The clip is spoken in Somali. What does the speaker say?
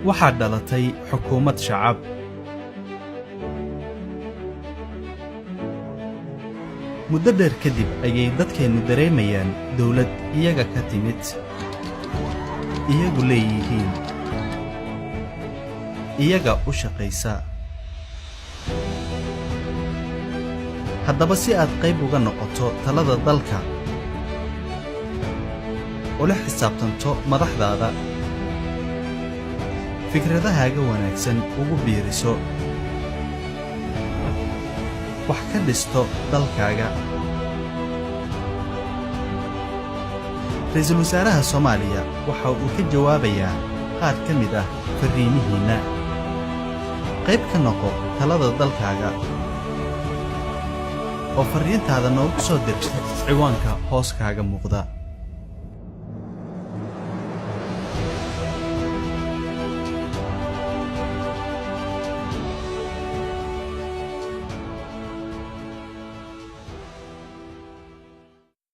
waxaa dhalatay xukuumad shacab. muddo dheer kadib ayay dadkeennu dareemayaan dawlad iyaga ka timid, iyagu leeyihiin, iyaga u shaqaysa. haddaba si aad qayb uga noqoto talada dalka, ula xisaabtanto madaxdaada, fikradahaaga wanaagsan ugu biiriso, wax ka dhisto dalkaaga. ra'iisul wasaaraha Soomaaliya waxa uu ka jawaabayaa qaar ka mid ah fariimihiinna. qayb ka noqo talada dalkaaga oo fariintaada noogu soo dir ciwaanka hoos kaaga muuqda.